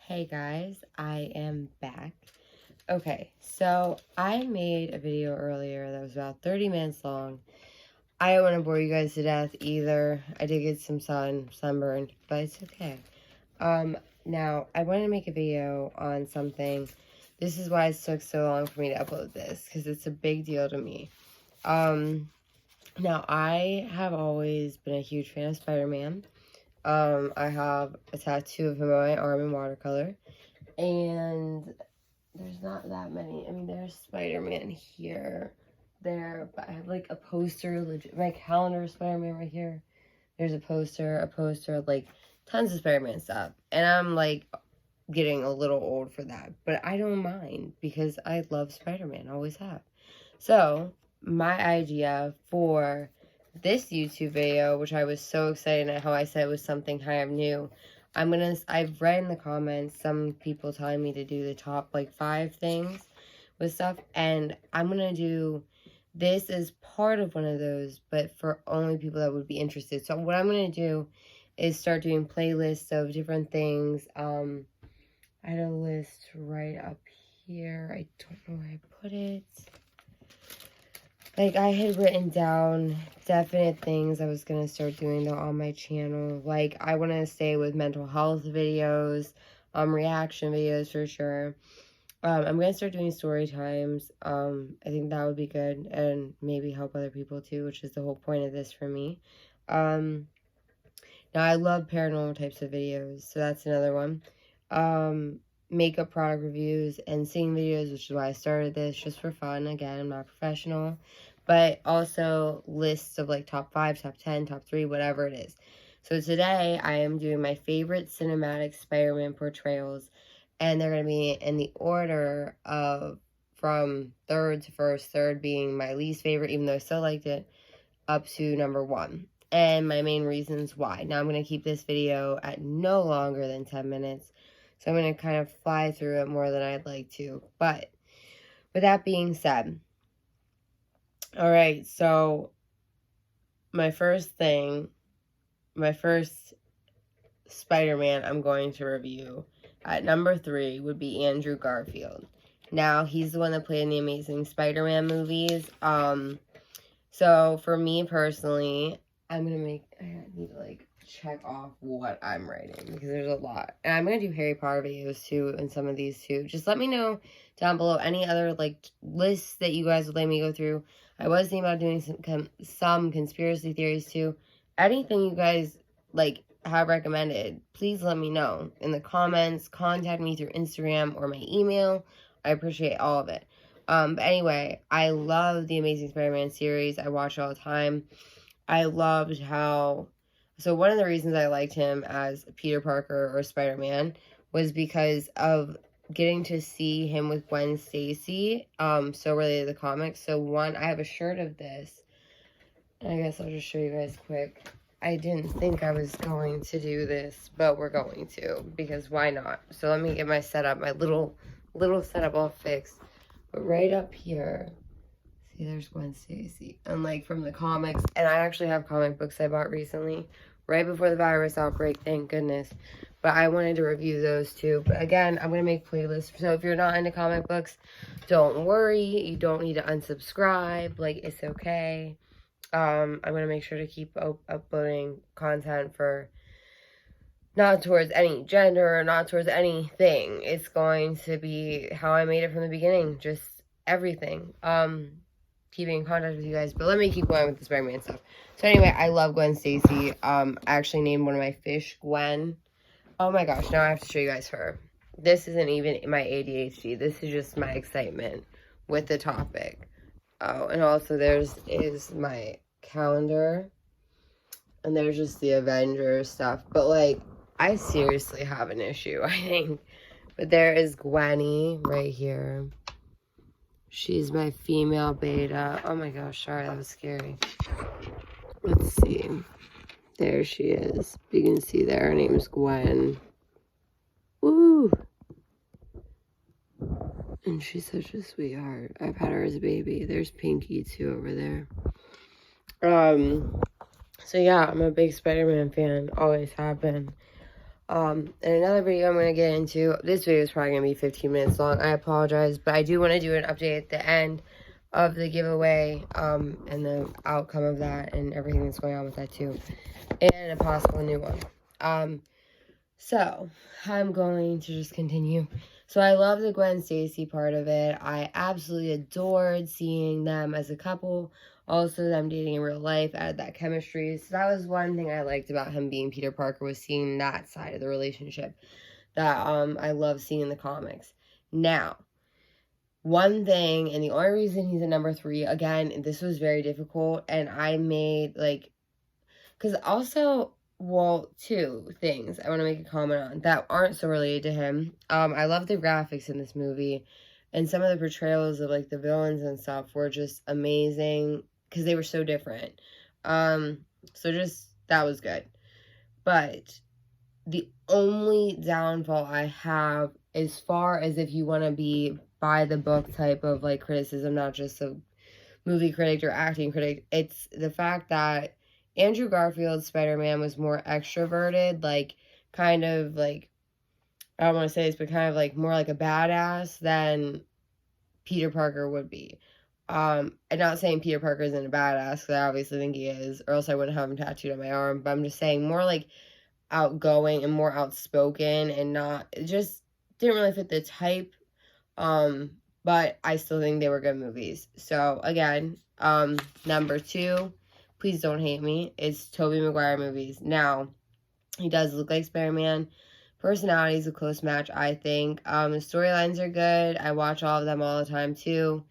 Hey guys, I am back. Okay, so I made a video earlier that was about 30 minutes long. I don't want to bore you guys to death either. I did get some sunburned, but it's okay. Now I wanted to make a video on something. This is why it took so long for me to upload this, because it's a big deal to me. Now I have always been a huge fan of Spider-Man. I have a tattoo of him on my arm in watercolor. And there's not that many. I mean, there's Spider-Man here, there, but I have like a poster, legit, my calendar of Spider-Man right here. There's a poster, like tons of Spider-Man stuff. And I'm like getting a little old for that, but I don't mind because I love Spider-Man, always have. So, my idea for this YouTube video, which I was so excited at how I said it was something kind of new, I've read in the comments some people telling me to do the top like 5 things with stuff, and I'm gonna do this as part of one of those, but for only people that would be interested. So what I'm gonna do is start doing playlists of different things. I had a list right up here. I don't know where I put it. Like, I had written down definite things I was going to start doing, though, on my channel. Like, I want to stay with mental health videos, reaction videos for sure. I'm going to start doing story times. I think that would be good and maybe help other people, too, which is the whole point of this for me. Now, I love paranormal types of videos, so that's another one. Makeup product reviews and singing videos, which is why I started this, just for fun. Again, I'm not professional, but also lists of like top 5, top 10, top 3, whatever it is. So today I am doing my favorite cinematic Spider-Man portrayals, and they're going to be in the order of from third to first, third being my least favorite, even though I still liked it, up to number 1. And my main reasons why. Now I'm going to keep this video at no longer than 10 minutes. So I'm going to kind of fly through it more than I'd like to. But with that being said, alright, so my first Spider-Man I'm going to review at number 3 would be Andrew Garfield. Now, he's the one that played in the Amazing Spider-Man movies. So for me personally, I need to like check off what I'm writing because there's a lot. And I'm going to do Harry Potter videos too and some of these too. Just let me know down below any other like lists that you guys would let me go through. I was thinking about doing some conspiracy theories too. Anything you guys like have recommended, please let me know in the comments. Contact me through Instagram or my email. I appreciate all of it. But anyway, I love the Amazing Spider-Man series. I watch it all the time. I loved how... So one of the reasons I liked him as Peter Parker or Spider-Man was because of getting to see him with Gwen Stacy, so related to the comics. So one, I have a shirt of this. I guess I'll just show you guys quick. I didn't think I was going to do this, but we're going to, because why not? So let me get my setup, my little setup all fixed. But right up here, see, there's Gwen Stacy. And like from the comics, and I actually have comic books I bought recently, right before the virus outbreak, thank goodness. But I wanted to review those too. But again, I'm going to make playlists. So if you're not into comic books, don't worry. You don't need to unsubscribe. Like, it's okay. I'm going to make sure to keep uploading content for not towards any gender, not towards anything. It's going to be how I made it from the beginning. Just everything. Keeping in contact with you guys. But let me keep going with the Spider-Man stuff. So anyway, I love Gwen Stacy. I actually named one of my fish Gwen. Oh my gosh, now I have to show you guys her. This isn't even my ADHD. This is just my excitement with the topic. Oh, and also is my calendar. And there's just the Avengers stuff. But like, I seriously have an issue, I think. But there is Gwenny right here. She's my female beta. Oh my gosh, sorry, that was scary. Let's see. There she is. You can see there, her name is Gwen. Woo! And she's such a sweetheart. I've had her as a baby. There's Pinky too over there. So yeah, I'm a big Spider-Man fan. Always have been. And another video I'm going to get into, this video is probably going to be 15 minutes long. I apologize, but I do want to do an update at the end of the giveaway, and the outcome of that and everything that's going on with that too, and a possible new one. So I'm going to just continue. So I love the Gwen Stacy part of it. I absolutely adored seeing them as a couple. Also, them dating in real life added that chemistry. So that was one thing I liked about him being Peter Parker, was seeing that side of the relationship that I love seeing in the comics. Now, one thing, and the only reason he's at number 3, again, this was very difficult, and I made, like, because also, well, 2 things I want to make a comment on that aren't so related to him. I love the graphics in this movie, and some of the portrayals of, like, the villains and stuff were just amazing, because they were so different. So just, that was good. But the only downfall I have, as far as if you want to be by the book type of, like, criticism, not just a movie critic or acting critic, it's the fact that Andrew Garfield's Spider-Man was more extroverted, like, kind of, like, I don't want to say this, but kind of, like, more like a badass than Peter Parker would be. I'm not saying Peter Parker isn't a badass, because I obviously think he is, or else I wouldn't have him tattooed on my arm, but I'm just saying more, like, outgoing and more outspoken, and not, it just didn't really fit the type, but I still think they were good movies. So, again, number 2, please don't hate me, it's Tobey Maguire movies. Now, he does look like Spider-Man. Personality is a close match, I think. The storylines are good. I watch all of them all the time, too.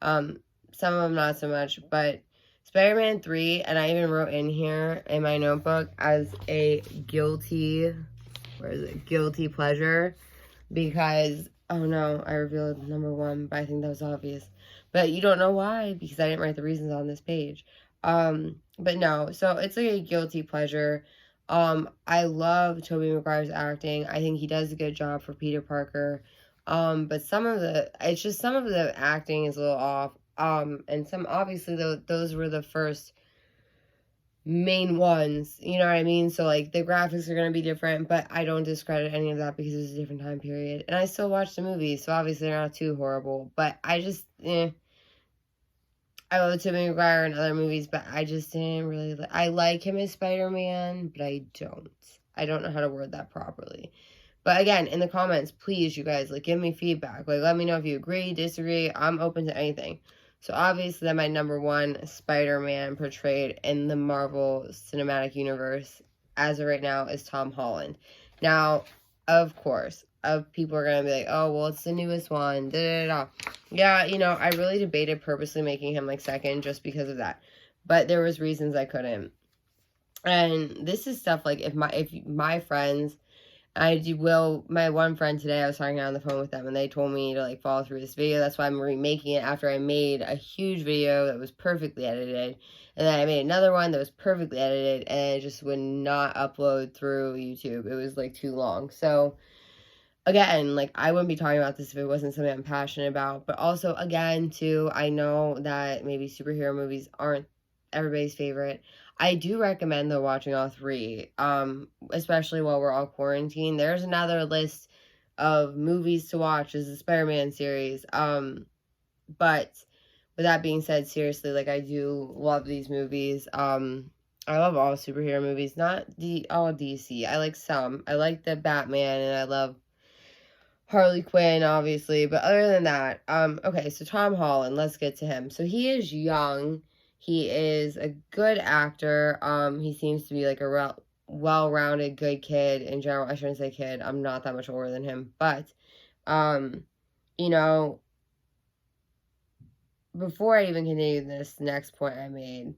Some of them not so much, but Spider-Man 3, and I even wrote in here in my notebook as a guilty pleasure, because, oh no, I revealed number 1, but I think that was obvious. But you don't know why, because I didn't write the reasons on this page. But no, so it's like a guilty pleasure. I love Tobey Maguire's acting. I think he does a good job for Peter Parker. But some of the acting is a little off. And some, obviously, those were the first main ones, you know what I mean? So, like, the graphics are going to be different, but I don't discredit any of that because it was a different time period. And I still watch the movies, so obviously they're not too horrible. But I just, I love Tobey Maguire and other movies, but I just didn't really I like him as Spider-Man, but I don't know how to word that properly. But again, in the comments, please, you guys, like, give me feedback. Like, let me know if you agree, disagree. I'm open to anything. So, obviously, my number 1 Spider-Man portrayed in the Marvel Cinematic Universe, as of right now, is Tom Holland. Now, of course, people are going to be like, oh, well, it's the newest one, da-da-da. Yeah, I really debated purposely making him, like, second just because of that. But there was reasons I couldn't. And this is stuff, like, if my friends... my one friend today, I was talking on the phone with them, and they told me to, like, follow through this video. That's why I'm remaking it after I made a huge video that was perfectly edited. And then I made another one that was perfectly edited, and it just would not upload through YouTube. It was, like, too long. So, again, like, I wouldn't be talking about this if it wasn't something I'm passionate about. But also, again, too, I know that maybe superhero movies aren't everybody's favorite. I do recommend, though, watching all 3, especially while we're all quarantined. There's another list of movies to watch, is the Spider-Man series. But with that being said, seriously, like, I do love these movies. I love all superhero movies, not all DC. I like some. I like the Batman, and I love Harley Quinn, obviously. But other than that, okay, so Tom Holland, let's get to him. So he is young. He is a good actor. He seems to be, like, a well-rounded, good kid in general. I shouldn't say kid. I'm not that much older than him. But, before I even continue this next point I made,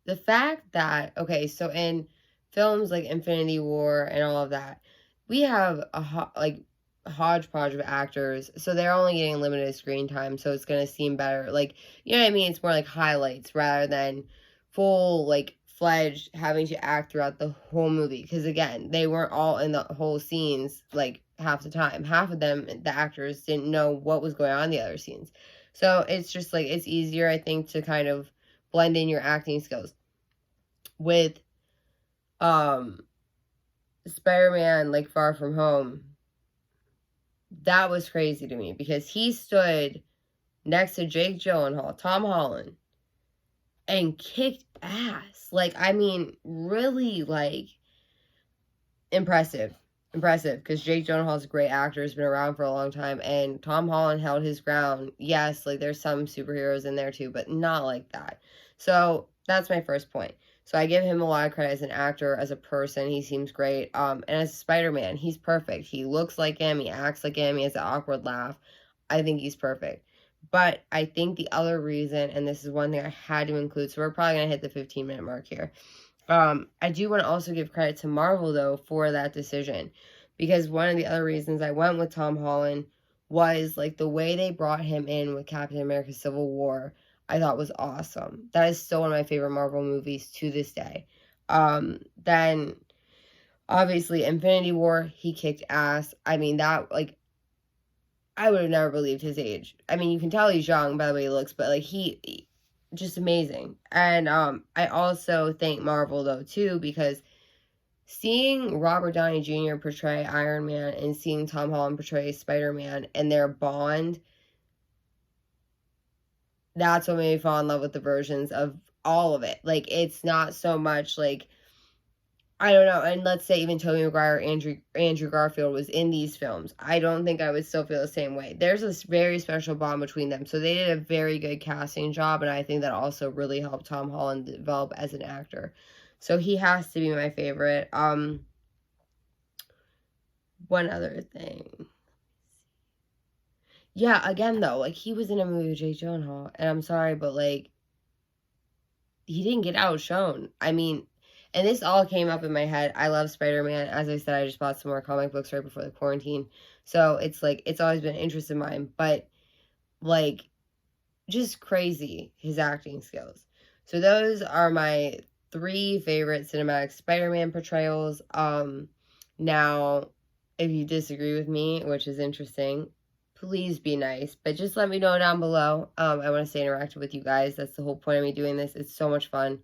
the fact that, okay, so in films like Infinity War and all of that, we have a hodgepodge of actors, so they're only getting limited screen time, so it's gonna seem better, like, you know what I mean? It's more like highlights rather than full, like, fledged having to act throughout the whole movie, because again, they weren't all in the whole scenes, like, half the time. Half of them, the actors, didn't know what was going on in the other scenes. So it's just, like, it's easier, I think, to kind of blend in your acting skills. With Spider-Man, like, Far From Home, that was crazy to me because he stood next to Jake Gyllenhaal, Tom Holland, and kicked ass. Like, I mean, really, like, impressive. Impressive, because Jake Gyllenhaal's a great actor, has been around for a long time, and Tom Holland held his ground. Yes, like, there's some superheroes in there too, but not like that. So, that's my first point. So, I give him a lot of credit as an actor, as a person. He seems great. And as Spider-Man, he's perfect. He looks like him, he acts like him, he has an awkward laugh. I think he's perfect. But I think the other reason, and this is one thing I had to include, so we're probably going to hit the 15-minute mark here. I do want to also give credit to Marvel, though, for that decision. Because one of the other reasons I went with Tom Holland was, like, the way they brought him in with Captain America Civil War, I thought was awesome. That is still one of my favorite Marvel movies to this day. Then, obviously, Infinity War, he kicked ass. I mean, that, like, I would have never believed his age. I mean, you can tell he's young by the way he looks, but, like, he just amazing. And I also thank Marvel, though, too, because seeing Robert Downey Jr. portray Iron Man and seeing Tom Holland portray Spider-Man and their bond, that's what made me fall in love with the versions of all of it. Like, it's not so much, like, I don't know, and let's say even Tobey Maguire or Andrew Garfield was in these films, I don't think I would still feel the same way. There's this very special bond between them, so they did a very good casting job, and I think that also really helped Tom Holland develop as an actor. So he has to be my favorite. One other thing. Yeah, again, though, like, he was in a movie with Jake Gyllenhaal, and I'm sorry, but, like, he didn't get outshone. I mean, and this all came up in my head. I love Spider-Man. As I said, I just bought some more comic books right before the quarantine. So it's like, it's always been an interest of mine. But, like, just crazy, his acting skills. So those are my 3 favorite cinematic Spider-Man portrayals. Now, if you disagree with me, which is interesting, please be nice. But just let me know down below. I want to stay interactive with you guys. That's the whole point of me doing this. It's so much fun.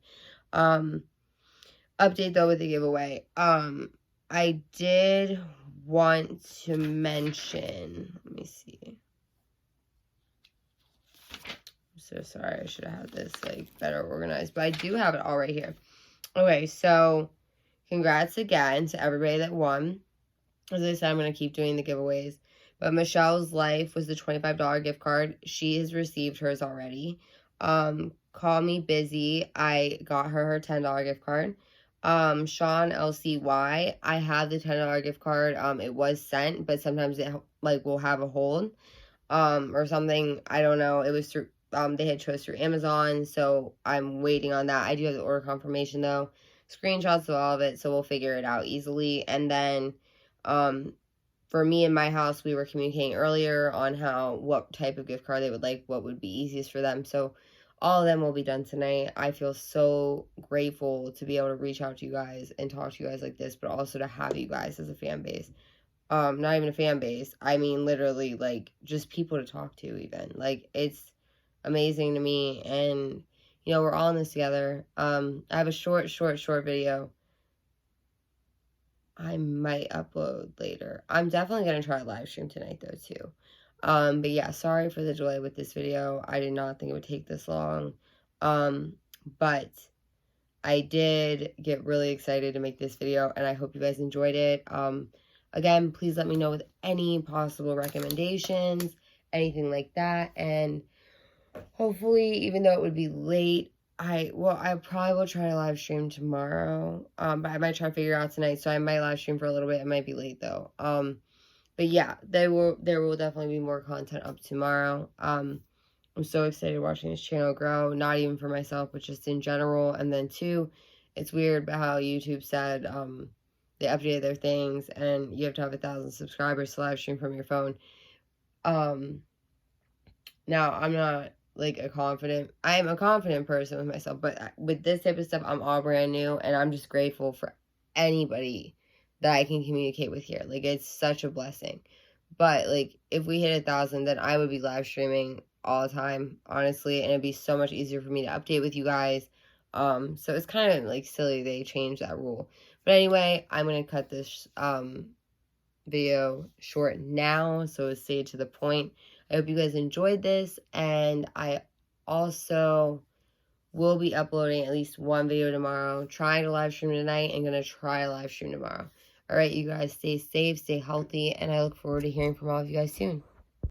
Update, though, with the giveaway. I did want to mention, let me see. I'm so sorry. I should have had this, like, better organized. But I do have it all right here. Okay, so congrats again to everybody that won. As I said, I'm going to keep doing the giveaways. But Michelle's Life was the $25 gift card. She has received hers already. Call Me Busy, I got her $10 gift card. Sean LCY, I have the $10 gift card. It was sent, but sometimes it, like, will have a hold, or something. I don't know. It was through, they had chose through Amazon, so I'm waiting on that. I do have the order confirmation, though. Screenshots of all of it, so we'll figure it out easily. And then, for me in my house, we were communicating earlier on what type of gift card they would like, what would be easiest for them. So all of them will be done tonight. I feel so grateful to be able to reach out to you guys and talk to you guys like this, but also to have you guys as a fan base. Not even a fan base. I mean, literally, like, just people to talk to even. Like, it's amazing to me, and, you know, we're all in this together. I have a short video I might upload later. I'm definitely going to try a live stream tonight, though, too. But yeah, sorry for the delay with this video. I did not think it would take this long. But I did get really excited to make this video, and I hope you guys enjoyed it. Again, please let me know with any possible recommendations, anything like that. And hopefully, even though it would be late, I probably will try to live stream tomorrow. But I might try to figure out tonight, so I might live stream for a little bit. It might be late, though. But yeah, there will definitely be more content up tomorrow. I'm so excited watching this channel grow, not even for myself, but just in general. And then, too, it's weird about how YouTube said they updated their things, and you have to have 1,000 subscribers to live stream from your phone. Now, I'm not, like, I am a confident person with myself, but with this type of stuff, I'm all brand new, and I'm just grateful for anybody that I can communicate with here. Like, it's such a blessing. But, like, if we hit 1,000, then I would be live streaming all the time, honestly, and it'd be so much easier for me to update with you guys. So it's kind of, like, silly they changed that rule. But anyway, I'm going to cut this video short now, so stay to the point. I hope you guys enjoyed this, and I also will be uploading at least one video tomorrow. Trying to live stream tonight and going to try a live stream tomorrow. Alright, you guys, stay safe, stay healthy, and I look forward to hearing from all of you guys soon.